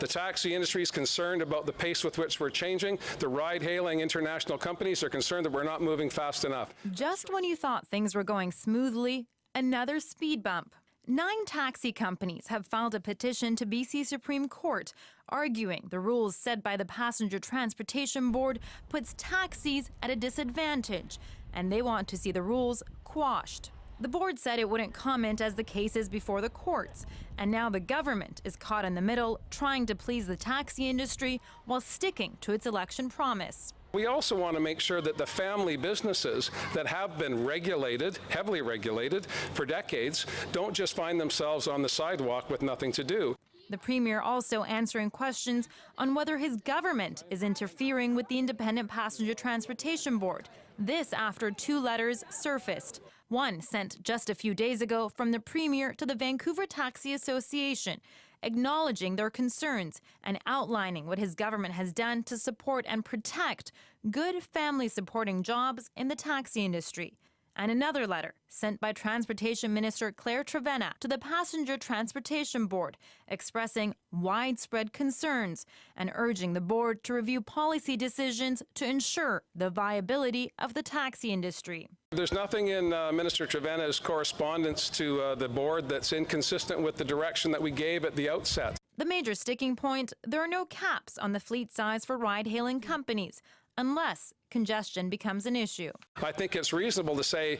The taxi industry is concerned about the pace with which we're changing. The ride-hailing international companies are concerned that we're not moving fast enough. Just when you thought things were going smoothly, another speed bump. 9 taxi companies have filed a petition to BC Supreme Court, arguing the rules set by the Passenger Transportation Board puts taxis at a disadvantage, and they want to see the rules quashed. The board said it wouldn't comment as the case is before the courts, and now the government is caught in the middle, trying to please the taxi industry while sticking to its election promise. We also want to make sure that the family businesses that have been regulated, heavily regulated, for decades, don't just find themselves on the sidewalk with nothing to do. The Premier also answering questions on whether his government is interfering with the Independent Passenger Transportation Board. This after 2 letters surfaced. One sent just a few days ago from the Premier to the Vancouver Taxi Association, acknowledging their concerns and outlining what his government has done to support and protect good family-supporting jobs in the taxi industry. And another letter sent by Transportation Minister Claire Trevena to the Passenger Transportation Board, expressing widespread concerns and urging the board to review policy decisions to ensure the viability of the taxi industry. There's nothing in Minister Trevena's correspondence to the board that's inconsistent with the direction that we gave at the outset. The major sticking point, there are no caps on the fleet size for ride-hailing companies, unless congestion becomes an issue. I think it's reasonable to say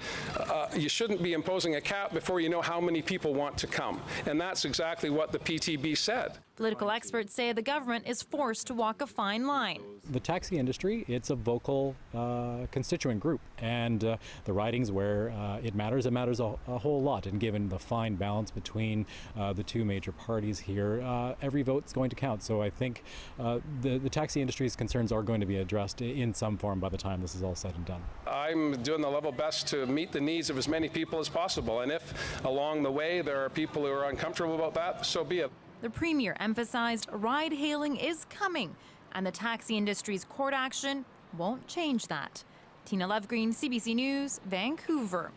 you shouldn't be imposing a cap before you know how many people want to come. And that's exactly what the PTB said. Political experts say the government is forced to walk a fine line. The taxi industry, it's a vocal constituent group, and the ridings where it matters a whole lot. And given the fine balance between the 2 major parties here, every vote's going to count. So I think the taxi industry's concerns are going to be addressed in some form by the time this is all said and done. I'm doing the level best to meet the needs of as many people as possible, and if along the way there are people who are uncomfortable about that, so be it. The Premier emphasized ride-hailing is coming, and the taxi industry's court action won't change that. Tina Lovegreen, CBC News, Vancouver.